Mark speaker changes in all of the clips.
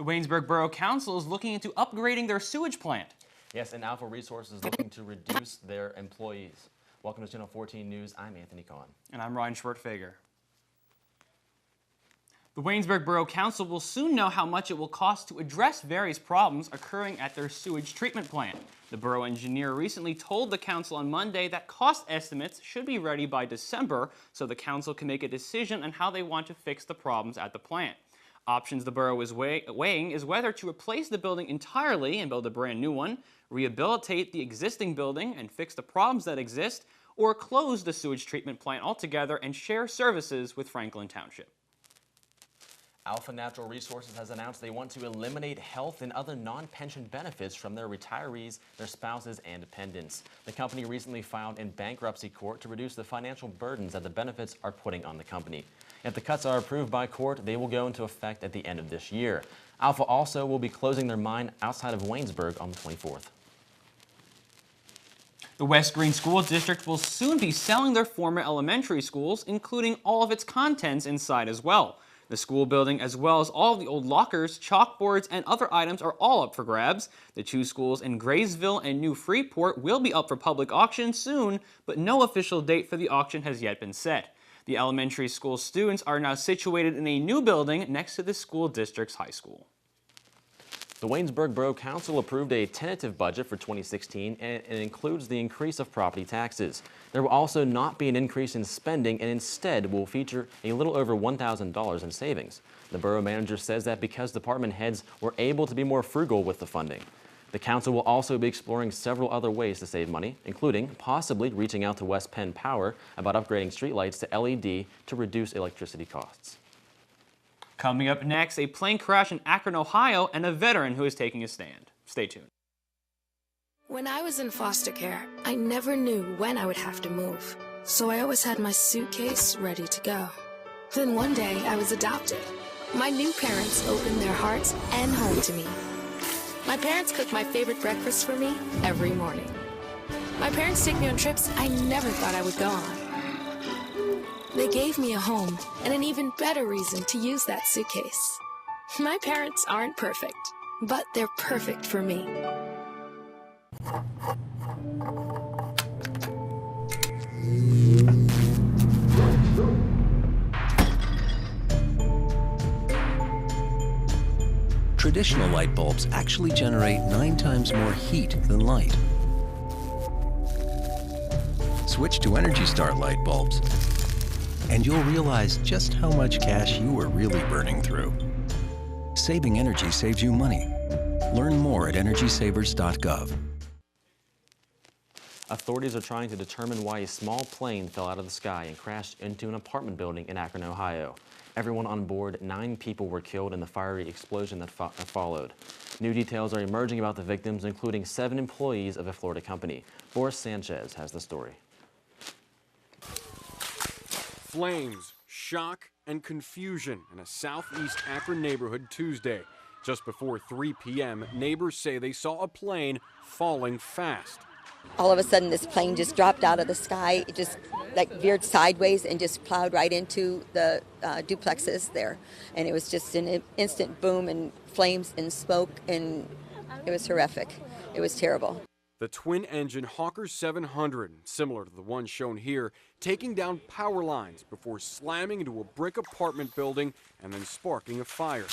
Speaker 1: Waynesburg Borough Council is looking into upgrading their sewage plant.
Speaker 2: Yes, and Alpha Resources is looking to reduce their employees. Welcome to Channel 14 News. I'm Anthony Kahn.
Speaker 1: And I'm Ryan Schwertfeger. The Waynesburg Borough Council will soon know how much it will cost to address various problems occurring at their sewage treatment plant. The borough engineer recently told the council on Monday that cost estimates should be ready by December so the council can make a decision on how they want to fix the problems at the plant. Options the borough is weighing is whether to replace the building entirely and build a brand new one, rehabilitate the existing building and fix the problems that exist, or close the sewage treatment plant altogether and share services with Franklin Township.
Speaker 2: Alpha Natural Resources has announced they want to eliminate health and other non-pension benefits from their retirees, their spouses, and dependents. The company recently filed in bankruptcy court to reduce the financial burdens that the benefits are putting on the company. If the cuts are approved by court, they will go into effect at the end of this year. Alpha also will be closing their mine outside of Waynesburg on the 24th.
Speaker 1: The West Green School District will soon be selling their former elementary schools, including all of its contents inside as well. The school building, as well as all of the old lockers, chalkboards, and other items are all up for grabs. The two schools in Graysville and New Freeport will be up for public auction soon, but no official date for the auction has yet been set. The elementary school students are now situated in a new building next to the school district's high school.
Speaker 2: The Waynesburg Borough Council approved a tentative budget for 2016, and it includes the increase of property taxes. There will also not be an increase in spending, and instead will feature a little over $1,000 in savings. The borough manager says that because department heads were able to be more frugal with the funding. The council will also be exploring several other ways to save money, including possibly reaching out to West Penn Power about upgrading streetlights to LED to reduce electricity costs.
Speaker 1: Coming up next, a plane crash in Akron, Ohio, and a veteran who is taking a stand. Stay tuned.
Speaker 3: When I was in foster care, I never knew when I would have to move, so I always had my suitcase ready to go. Then one day, I was adopted. My new parents opened their hearts and home to me. My parents cook my favorite breakfast for me every morning. My parents take me on trips I never thought I would go on. They gave me a home and an even better reason to use that suitcase. My parents aren't perfect, but they're perfect for me.
Speaker 4: Traditional light bulbs actually generate 9 times more heat than light. Switch to Energy Star light bulbs, and you'll realize just how much cash you are really burning through. Saving energy saves you money. Learn more at EnergySavers.gov.
Speaker 2: Authorities are trying to determine why a small plane fell out of the sky and crashed into an apartment building in Akron, Ohio. Everyone on board, 9 people were killed in the fiery explosion that followed. New details are emerging about the victims, including 7 employees of a Florida company. Boris Sanchez has the story.
Speaker 5: Flames, shock, and confusion in a southeast Akron neighborhood Tuesday. Just before 3 p.m., neighbors say they saw a plane falling fast.
Speaker 6: All of a sudden, this plane just dropped out of the sky. It just veered sideways and just plowed right into the duplexes there. And it was just an instant boom and flames and smoke, and it was horrific. It was terrible.
Speaker 5: The twin-engine Hawker 700, similar to the one shown here, taking down power lines before slamming into a brick apartment building and then sparking a fire.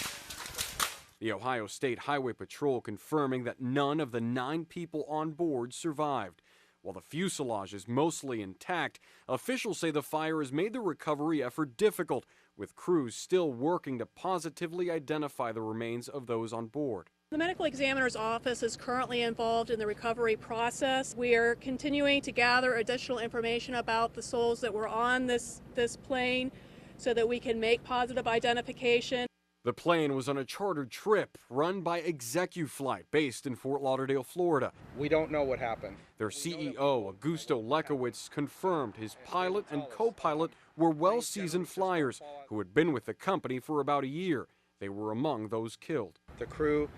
Speaker 5: The Ohio State Highway Patrol confirming that none of the 9 people on board survived. While the fuselage is mostly intact, officials say the fire has made the recovery effort difficult, with crews still working to positively identify the remains of those on board.
Speaker 7: The medical examiner's office is currently involved in the recovery process. We are continuing to gather additional information about the souls that were on this plane so that we can make positive identification.
Speaker 5: The plane was on a chartered trip run by ExecuFlight, based in Fort Lauderdale, Florida.
Speaker 8: We don't know what happened.
Speaker 5: Their CEO, Augusto Lekowitz, confirmed his pilot and co-pilot were well-seasoned flyers who had been with the company for about a year. They were among those killed.
Speaker 8: The crew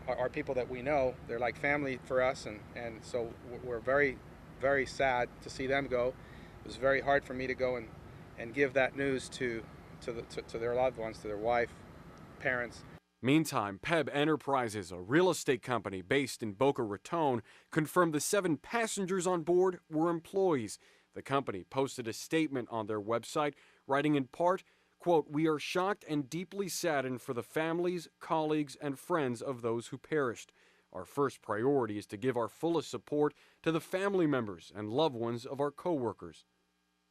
Speaker 8: are people that we know. They're like family for us, and so we're very, very sad to see them go. It was very hard for me to go and give that news to their loved ones, to their wife, parents.
Speaker 5: Meantime, Peb Enterprises, a real estate company based in Boca Raton, confirmed the 7 passengers on board were employees. The company posted a statement on their website, writing in part, quote, "We are shocked and deeply saddened for the families, colleagues, and friends of those who perished. Our first priority is to give our fullest support to the family members and loved ones of our coworkers."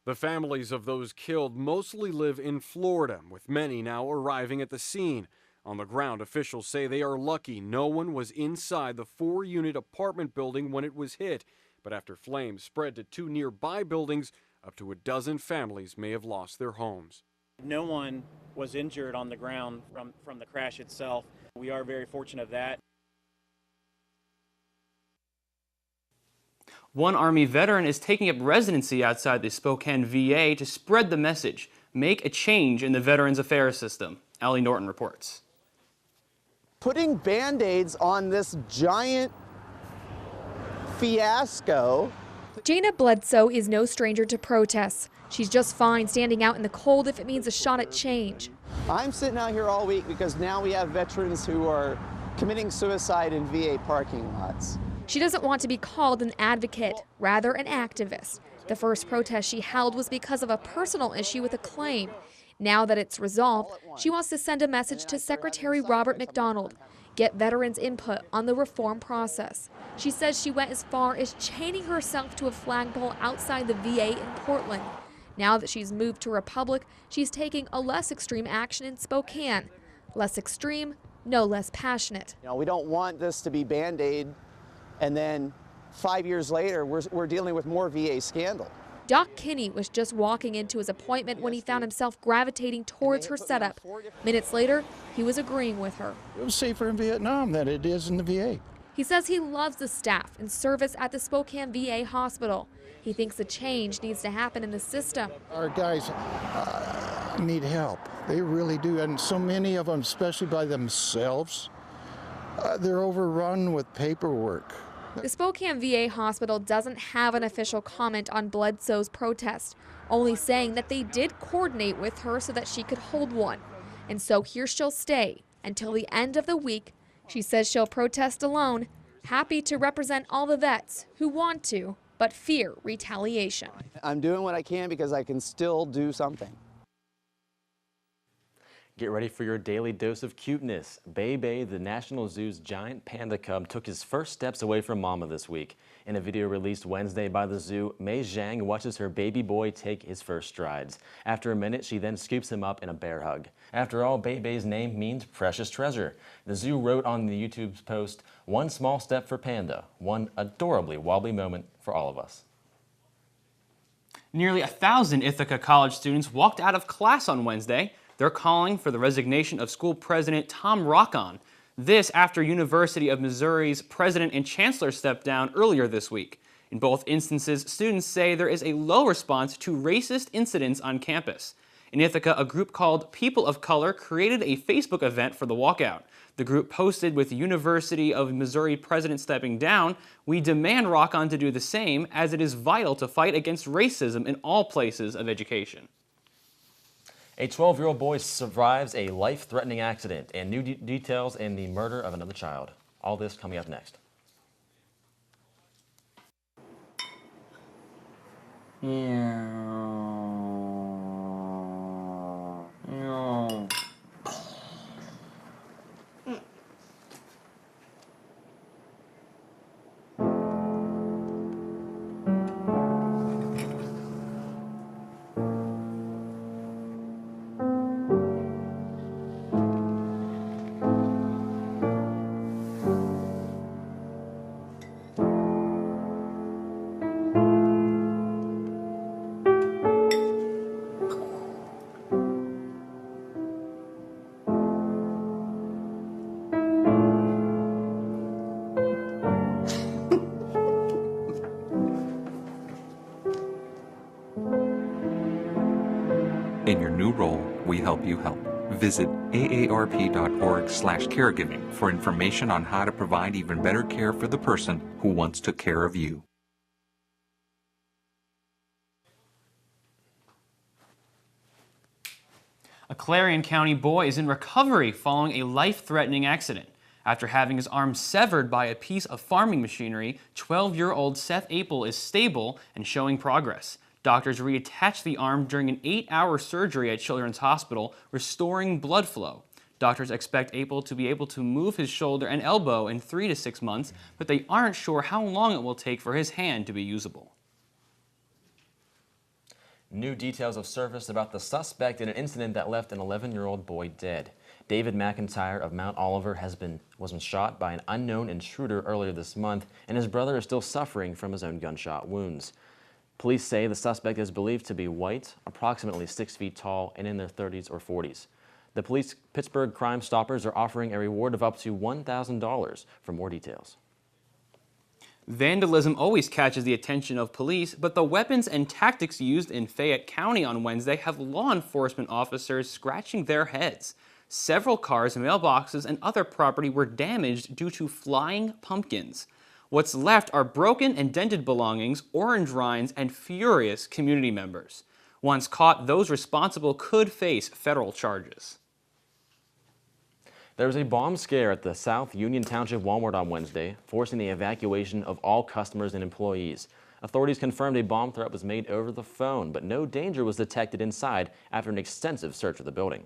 Speaker 5: The families of those killed mostly live in Florida, with many now arriving at the scene. On the ground, officials say they are lucky no one was inside the 4-unit apartment building when it was hit. But after flames spread to 2 nearby buildings, up to a dozen families may have lost their homes.
Speaker 9: No one was injured on the ground from the crash itself. We are very fortunate of that.
Speaker 1: One Army veteran is taking up residency outside the Spokane VA to spread the message, make a change in the Veterans Affairs system. Allie Norton reports.
Speaker 10: Putting Band-Aids on this giant fiasco.
Speaker 11: Jana Bledsoe is no stranger to protests. She's just fine standing out in the cold if it means a shot at change.
Speaker 10: I'm sitting out here all week because now we have veterans who are committing suicide in VA parking lots.
Speaker 11: She doesn't want to be called an advocate, rather an activist. The first protest she held was because of a personal issue with a claim. Now that it's resolved, she wants to send a message to Secretary Robert McDonald, get veterans' input on the reform process. She says she went as far as chaining herself to a flagpole outside the VA in Portland. Now that she's moved to Republic, she's taking a less extreme action in Spokane. Less extreme, no less passionate.
Speaker 10: We don't want this to be Band-Aid, and then 5 years later, we're dealing with more VA scandal.
Speaker 11: Doc Kinney was just walking into his appointment when he found himself gravitating towards her setup. Minutes later, he was agreeing with her.
Speaker 12: It was safer in Vietnam than it is in the VA.
Speaker 11: He says he loves the staff and service at the Spokane VA hospital. He thinks a change needs to happen in the system.
Speaker 12: Our guys need help. They really do, and so many of them, especially by themselves, they're overrun with paperwork.
Speaker 11: The Spokane VA hospital doesn't have an official comment on Bledsoe's protest, only saying that they did coordinate with her so that she could hold one. And so here she'll stay until the end of the week. She says she'll protest alone, happy to represent all the vets who want to, but fear retaliation.
Speaker 10: I'm doing what I can because I can still do something.
Speaker 2: Get ready for your daily dose of cuteness. Bei, the National Zoo's giant panda cub, took his first steps away from mama this week. In a video released Wednesday by the zoo, Mei Zhang watches her baby boy take his first strides. After a minute, she then scoops him up in a bear hug. After all, Bei's name means precious treasure. The zoo wrote on the YouTube's post, "One small step for Panda, one adorably wobbly moment for all of us."
Speaker 1: Nearly 1,000 Ithaca College students walked out of class on Wednesday. They're calling for the resignation of school president Tom Rockon. This after University of Missouri's president and chancellor stepped down earlier this week. In both instances, students say there is a low response to racist incidents on campus. In Ithaca, a group called People of Color created a Facebook event for the walkout. The group posted, with the University of Missouri president stepping down, "We demand Rockon to do the same, as it is vital to fight against racism in all places of education."
Speaker 2: A 12-year-old boy survives a life-threatening accident, and new details in the murder of another child. All this coming up next.
Speaker 13: In your new role, we help you help. Visit aarp.org/caregiving for information on how to provide even better care for the person who once took care of you.
Speaker 1: A Clarion County boy is in recovery following a life-threatening accident. After having his arm severed by a piece of farming machinery, 12-year-old Seth Apel is stable and showing progress. Doctors reattached the arm during an 8-hour surgery at Children's Hospital, restoring blood flow. Doctors expect Apel to be able to move his shoulder and elbow in 3 to 6 months, but they aren't sure how long it will take for his hand to be usable.
Speaker 2: New details have surfaced about the suspect in an incident that left an 11-year-old boy dead. David McIntyre of Mount Oliver was shot by an unknown intruder earlier this month, and his brother is still suffering from his own gunshot wounds. Police say the suspect is believed to be white, approximately 6 feet tall, and in their 30s or 40s. The Pittsburgh Crime Stoppers are offering a reward of up to $1,000 for more details.
Speaker 1: Vandalism always catches the attention of police, but the weapons and tactics used in Fayette County on Wednesday have law enforcement officers scratching their heads. Several cars, mailboxes, and other property were damaged due to flying pumpkins. What's left are broken and dented belongings, orange rinds, and furious community members. Once caught, those responsible could face federal charges.
Speaker 2: There was a bomb scare at the South Union Township Walmart on Wednesday, forcing the evacuation of all customers and employees. Authorities confirmed a bomb threat was made over the phone, but no danger was detected inside after an extensive search of the building.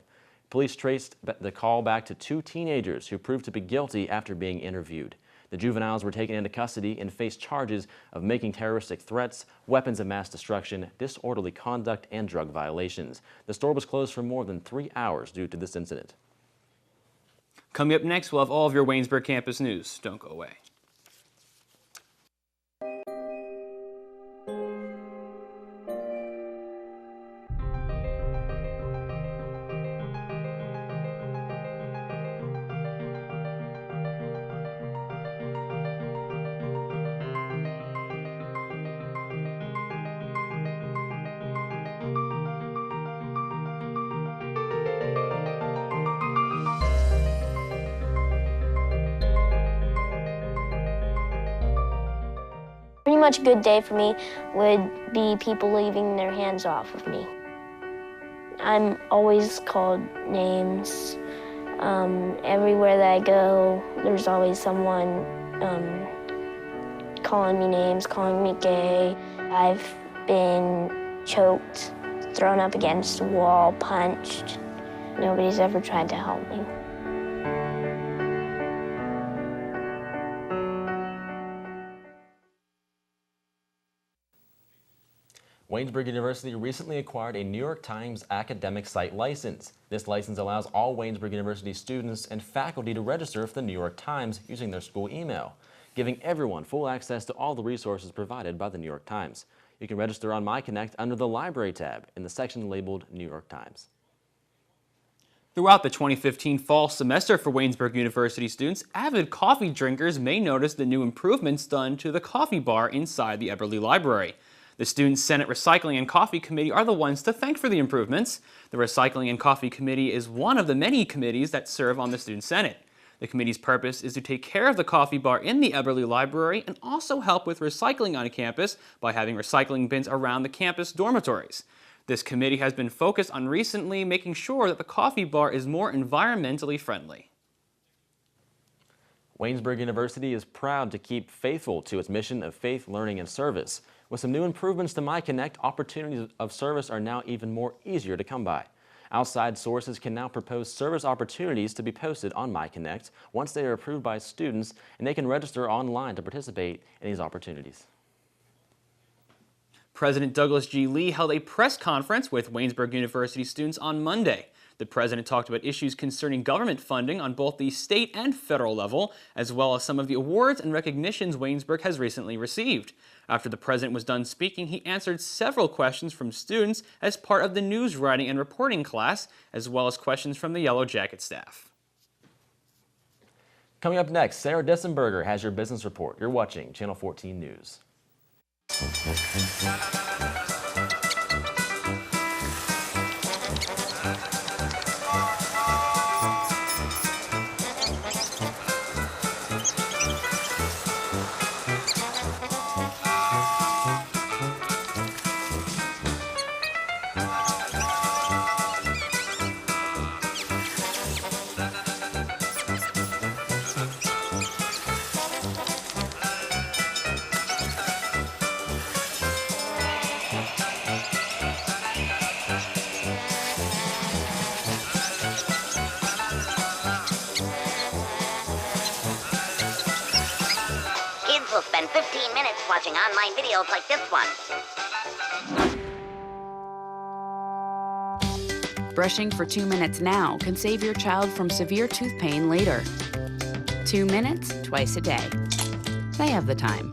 Speaker 2: Police traced the call back to 2 teenagers who proved to be guilty after being interviewed. The juveniles were taken into custody and faced charges of making terroristic threats, weapons of mass destruction, disorderly conduct, and drug violations. The store was closed for more than 3 hours due to this incident.
Speaker 1: Coming up next, we'll have all of your Waynesburg campus news. Don't go away.
Speaker 14: Pretty much a good day for me would be people leaving their hands off of me. I'm always called names. Everywhere that I go, there's always someone calling me names, calling me gay. I've been choked, thrown up against a wall, punched. Nobody's ever tried to help me.
Speaker 2: Waynesburg University recently acquired a New York Times academic site license. This license allows all Waynesburg University students and faculty to register for the New York Times using their school email, giving everyone full access to all the resources provided by the New York Times. You can register on MyConnect under the Library tab in the section labeled New York Times.
Speaker 1: Throughout the 2015 fall semester for Waynesburg University students, avid coffee drinkers may notice the new improvements done to the coffee bar inside the Eberly Library. The Student Senate Recycling and Coffee Committee are the ones to thank for the improvements. The Recycling and Coffee Committee is one of the many committees that serve on the Student Senate. The committee's purpose is to take care of the coffee bar in the Eberly Library and also help with recycling on campus by having recycling bins around the campus dormitories. This committee has been focused on recently making sure that the coffee bar is more environmentally friendly.
Speaker 2: Waynesburg University is proud to keep faithful to its mission of faith, learning, and service. With some new improvements to MyConnect, opportunities of service are now even more easier to come by. Outside sources can now propose service opportunities to be posted on MyConnect once they are approved by students, and they can register online to participate in these opportunities.
Speaker 1: President Douglas G. Lee held a press conference with Waynesburg University students on Monday. The president talked about issues concerning government funding on both the state and federal level, as well as some of the awards and recognitions Waynesburg has recently received. After the president was done speaking, he answered several questions from students as part of the news writing and reporting class, as well as questions from the Yellow Jacket staff.
Speaker 2: Coming up next, Sarah Dessenberger has your business report. You're watching Channel 14 News.
Speaker 15: watching online videos like this one.
Speaker 16: Brushing for 2 minutes now can save your child from severe tooth pain later. 2 minutes, twice a day. They have the time.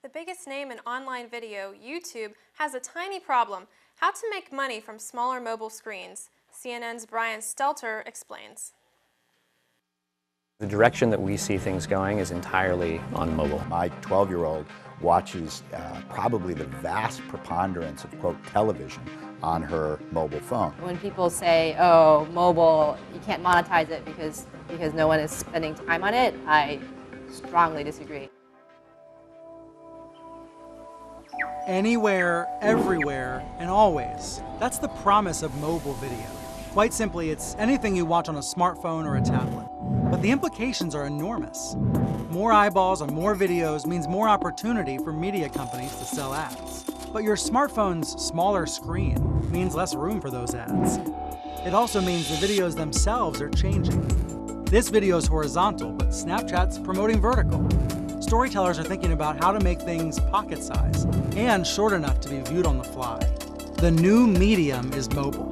Speaker 17: The biggest name in online video, YouTube, has a tiny problem: how to make money from smaller mobile screens. CNN's Brian Stelter explains.
Speaker 18: The direction that we see things going is entirely on mobile.
Speaker 19: My 12-year-old watches probably the vast preponderance of, quote, television on her mobile phone.
Speaker 20: When people say, oh, mobile, you can't monetize it because no one is spending time on it, I strongly disagree.
Speaker 21: Anywhere, everywhere, and always. That's the promise of mobile video. Quite simply, it's anything you watch on a smartphone or a tablet. But the implications are enormous. More eyeballs on more videos means more opportunity for media companies to sell ads. But your smartphone's smaller screen means less room for those ads. It also means the videos themselves are changing. This video is horizontal, but Snapchat's promoting vertical. Storytellers are thinking about how to make things pocket size and short enough to be viewed on the fly. The new medium is mobile,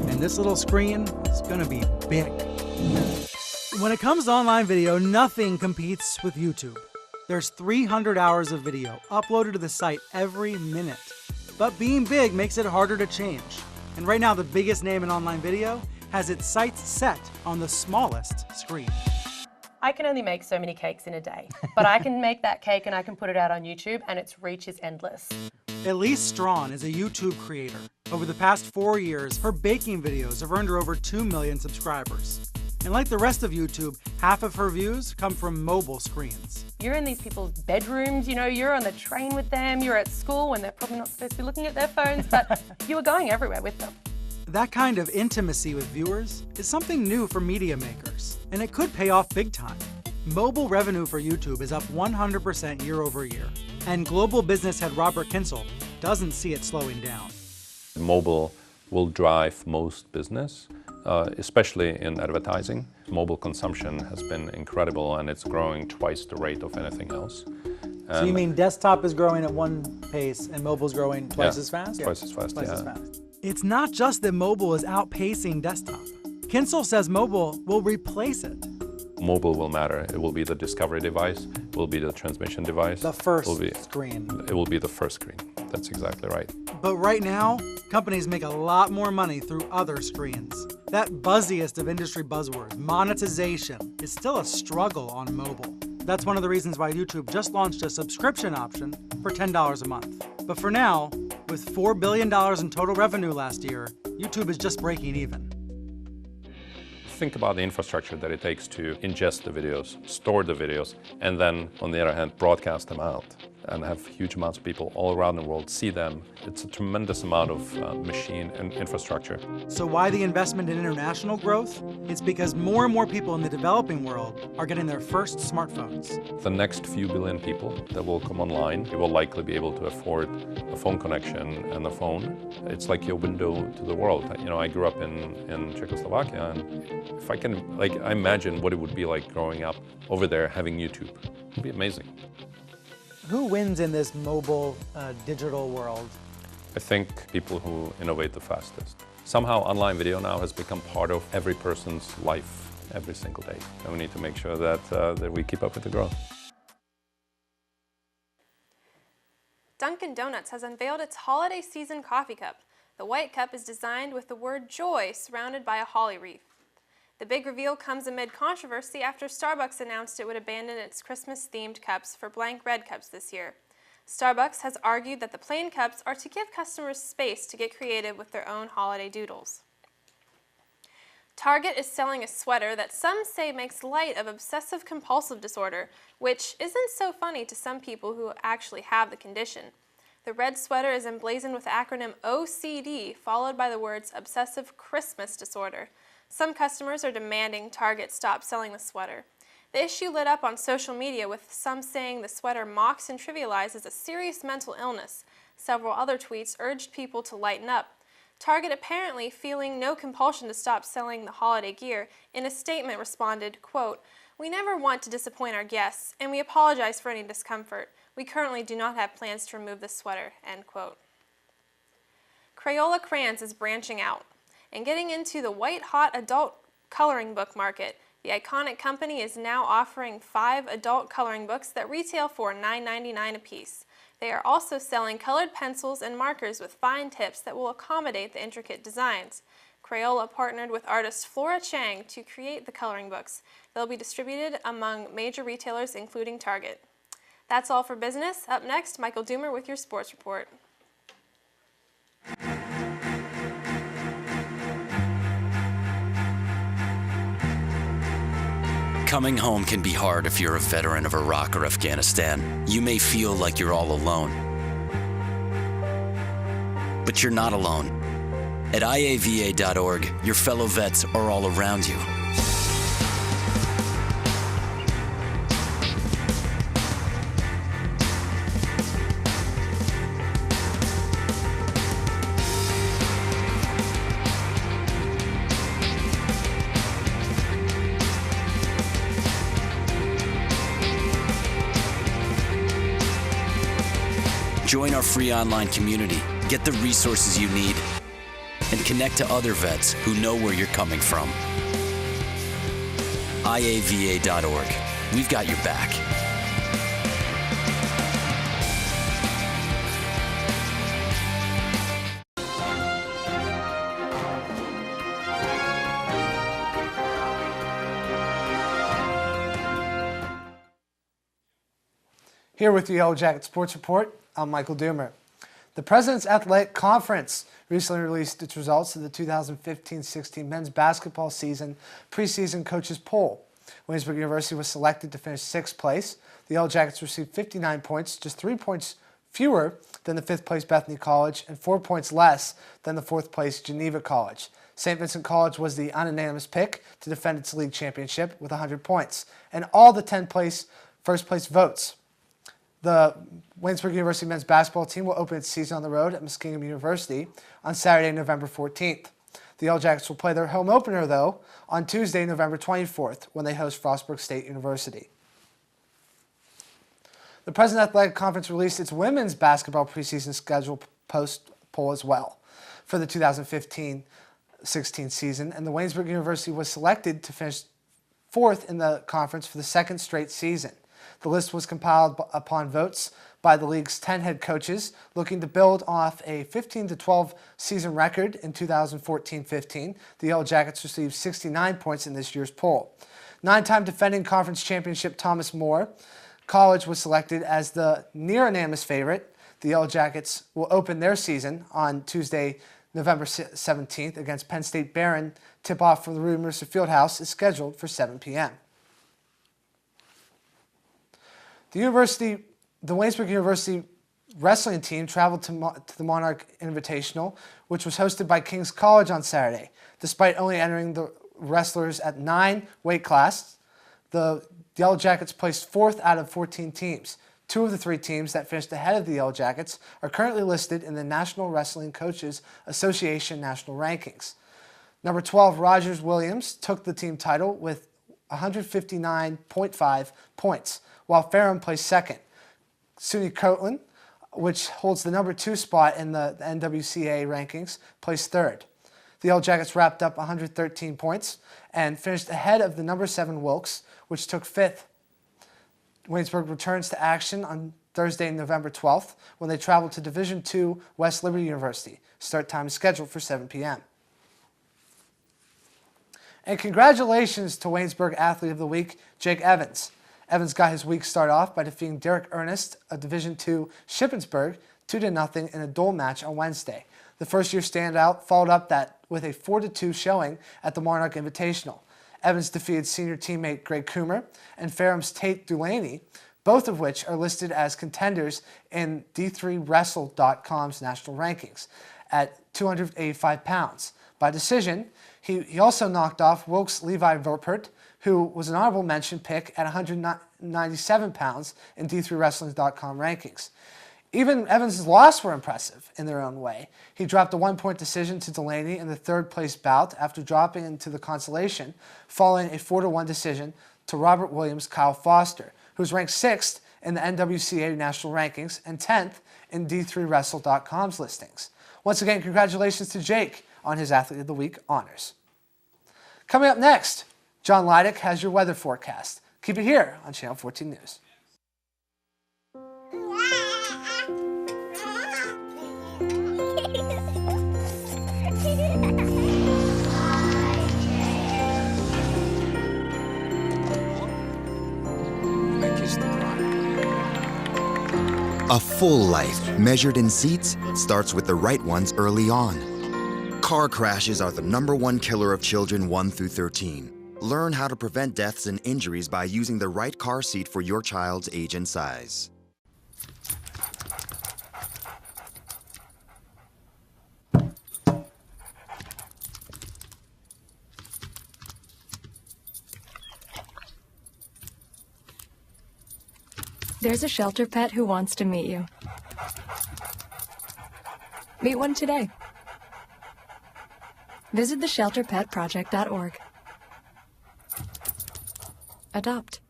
Speaker 21: and this little screen is gonna be big. When it comes to online video, nothing competes with YouTube. There's 300 hours of video uploaded to the site every minute. But being big makes it harder to change. And right now, the biggest name in online video has its sights set on the smallest screen.
Speaker 22: I can only make so many cakes in a day, but I can make that cake and I can put it out on YouTube and its reach is endless.
Speaker 21: Elise Strawn is a YouTube creator. Over the past 4 years, her baking videos have earned her over 2 million subscribers. And like the rest of YouTube, half of her views come from mobile screens.
Speaker 22: You're in these people's bedrooms, you're on the train with them, you're at school when they're probably not supposed to be looking at their phones, but you are going everywhere with them.
Speaker 21: That kind of intimacy with viewers is something new for media makers, and it could pay off big time. Mobile revenue for YouTube is up 100% year over year, and global business head Robert Kinsel doesn't see it slowing down.
Speaker 23: Mobile will drive most business, especially in advertising. Mobile consumption has been incredible and it's growing twice the rate of anything else.
Speaker 21: So you mean desktop is growing at one pace and mobile's growing twice as fast?
Speaker 23: Twice as fast,
Speaker 21: Twice as fast. It's not just that mobile is outpacing desktop. Kinsel says mobile will replace it.
Speaker 23: Mobile will matter. It will be the discovery device, it will be the transmission device.
Speaker 21: The first screen.
Speaker 23: It will be the first screen. That's exactly right.
Speaker 21: But right now, companies make a lot more money through other screens. That buzziest of industry buzzwords, monetization, is still a struggle on mobile. That's one of the reasons why YouTube just launched a subscription option for $10 a month. But for now, with $4 billion in total revenue last year, YouTube is just breaking even.
Speaker 23: Think about the infrastructure that it takes to ingest the videos, store the videos, and then, on the other hand, broadcast them out and have huge amounts of people all around the world see them. It's a tremendous amount of machine and infrastructure.
Speaker 21: So why the investment in international growth? It's because more and more people in the developing world are getting their first smartphones.
Speaker 23: The next few billion people that will come online, they will likely be able to afford a phone connection and a phone. It's like your window to the world. I grew up in Czechoslovakia, and if I can, I imagine what it would be like growing up over there having YouTube. It'd be amazing.
Speaker 21: Who wins in this mobile, digital world?
Speaker 23: I think people who innovate the fastest. Somehow online video now has become part of every person's life every single day. And we need to make sure that we keep up with the growth.
Speaker 17: Dunkin' Donuts has unveiled its holiday season coffee cup. The white cup is designed with the word joy surrounded by a holly wreath. The big reveal comes amid controversy after Starbucks announced it would abandon its Christmas-themed cups for blank red cups this year. Starbucks has argued that the plain cups are to give customers space to get creative with their own holiday doodles. Target is selling a sweater that some say makes light of obsessive-compulsive disorder, which isn't so funny to some people who actually have the condition. The red sweater is emblazoned with the acronym OCD, followed by the words obsessive Christmas disorder. Some customers are demanding Target stop selling the sweater. The issue lit up on social media, with some saying the sweater mocks and trivializes a serious mental illness. Several other tweets urged people to lighten up. Target, apparently feeling no compulsion to stop selling the holiday gear, in a statement responded, quote, "We never want to disappoint our guests, and we apologize for any discomfort. We currently do not have plans to remove this sweater," end quote. Crayola Crayons is branching out and getting into the white-hot adult coloring book market. The iconic company is now offering 5 adult coloring books that retail for $9.99 apiece. They are also selling colored pencils and markers with fine tips that will accommodate the intricate designs. Crayola partnered with artist Flora Chang to create the coloring books. They'll be distributed among major retailers, including Target. That's all for business. Up next, Michael Doomer with your sports report.
Speaker 3: Coming home can be hard if you're a veteran of Iraq or Afghanistan. You may feel like you're all alone. But you're not alone. At iava.org, your fellow vets are all around you. Join our free online community, get the resources you need, and connect to other vets who know where you're coming from. iava.org. We've got your back.
Speaker 4: Here with the Yellow Jacket Sports Report, I'm Michael Doomer. The President's Athletic Conference recently released its results of the 2015-16 men's basketball season preseason coaches poll. Waynesburg University was selected to finish 6th place. The Yellow Jackets received 59 points, just 3 points fewer than the 5th place Bethany College and 4 points less than the 4th place Geneva College. St. Vincent College was the unanimous pick to defend its league championship with 100 points and all the 10th place first place votes. The Waynesburg University men's basketball team will open its season on the road at Muskingum University on Saturday, November 14th. The Yellow Jackets will play their home opener, though, on Tuesday, November 24th, when they host Frostburg State University. The President Athletic Conference released its women's basketball preseason schedule poll as well for the 2015-16 season, and the Waynesburg University was selected to finish 4th in the conference for the 2nd straight season. The list was compiled upon votes by the league's 10 head coaches, looking to build off a 15-12 season record in 2014-15. The Yellow Jackets received 69 points in this year's poll. 9-time defending conference championship Thomas More College was selected as the near-unanimous favorite. The Yellow Jackets will open their season on Tuesday, November 17th against Penn State Barron. Tip-off from the Rudy Mercer Fieldhouse is scheduled for 7 p.m. The Waynesburg University wrestling team traveled to the Monarch Invitational, which was hosted by King's College on Saturday. Despite only entering the wrestlers at 9 weight classes, the Yellow Jackets placed 4th out of 14 teams. 2 of the 3 teams that finished ahead of the Yellow Jackets are currently listed in the National Wrestling Coaches Association national rankings. Number 12, Rogers Williams, took the team title with 159.5 points, while Ferrum placed 2nd. SUNY Cortland, which holds the number 2 spot in the NWCA rankings, placed 3rd. The Yellow Jackets wrapped up 113 points and finished ahead of the number 7 Wilkes, which took 5th. Waynesburg returns to action on Thursday, November 12th, when they travel to Division II West Liberty University. Start time is scheduled for 7 p.m. And congratulations to Waynesburg Athlete of the Week, Jake Evans. Evans got his week start off by defeating Derek Ernest of Division II Shippensburg 2-0 in a duel match on Wednesday. The first-year standout followed up that with a 4-2 showing at the Monarch Invitational. Evans defeated senior teammate Greg Coomer and Ferrum's Tate Dulaney, both of which are listed as contenders in D3Wrestle.com's national rankings at 285 pounds. By decision, he also knocked off Wilkes Levi Verpert, who was an honorable mention pick at 197 pounds in D3Wrestling.com rankings. Even Evans' loss were impressive in their own way. He dropped a 1-point decision to Delaney in the third-place bout after dropping into the consolation, following a 4-1 decision to Robert Williams' Kyle Foster, who's ranked 6th in the NWCA national rankings and 10th in D3Wrestle.com's listings. Once again, congratulations to Jake on his Athlete of the Week honors. Coming up next, John Leidick has your weather forecast. Keep it here on Channel 14 News.
Speaker 6: A full life, measured in seats, starts with the right ones early on. Car crashes are the #1 killer of children 1 through 13. Learn how to prevent deaths and injuries by using the right car seat for your child's age and size.
Speaker 7: There's a shelter pet who wants to meet you. Meet one today. Visit theshelterpetproject.org. Adopt.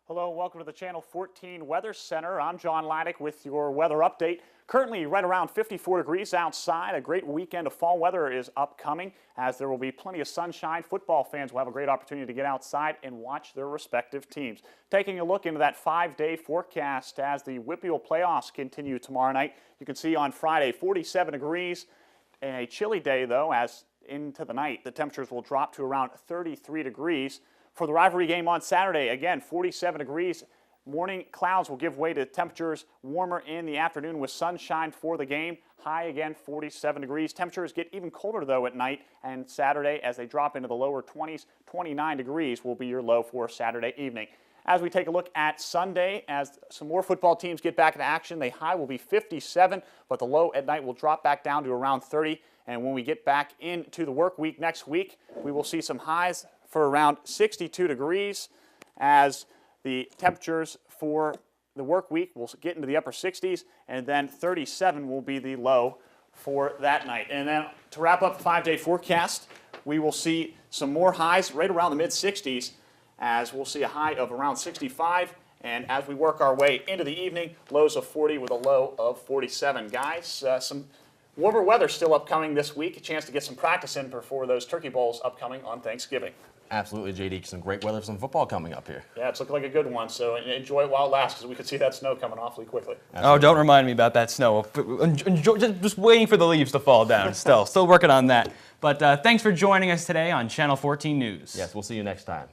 Speaker 8: Hello, welcome to the Channel 14 Weather Center. I'm John Leidick with your weather update. Currently right around 54 degrees outside. A great weekend of fall weather is upcoming as there will be plenty of sunshine. Football fans will have a great opportunity to get outside and watch their respective teams. Taking a look into that 5-day forecast as the WPIAL playoffs continue tomorrow night. You can see on Friday 47 degrees. A chilly day though, as into the night the temperatures will drop to around 33 degrees. For the rivalry game on Saturday, again, 47 degrees. Morning clouds will give way to temperatures warmer in the afternoon with sunshine for the game. High again, 47 degrees. Temperatures get even colder, though, at night and Saturday as they drop into the lower 20s. 29 degrees will be your low for Saturday evening. As we take a look at Sunday, as some more football teams get back into action, the high will be 57, but the low at night will drop back down to around 30. And when we get back into the work week next week, we will see some highs for around 62 degrees as the temperatures for the work week will get into the upper 60s, and then 37 will be the low for that night. And then to wrap up the 5-day forecast, we will see some more highs right around the mid-60s as we'll see a high of around 65. And as we work our way into the evening, lows of 40 with a low of 47. Guys, some warmer weather still upcoming this week. A chance to get some practice in before those turkey bowls upcoming on Thanksgiving.
Speaker 2: Absolutely, JD. Some great weather, some football coming up here.
Speaker 8: Yeah, it's looking like a good one, so enjoy it while it lasts because we could see that snow coming awfully quickly.
Speaker 1: Absolutely. Oh, don't remind me about that snow. Enjoy, just waiting for the leaves to fall down still working on that. But thanks for joining us today on Channel 14 News.
Speaker 2: Yes, we'll see you next time.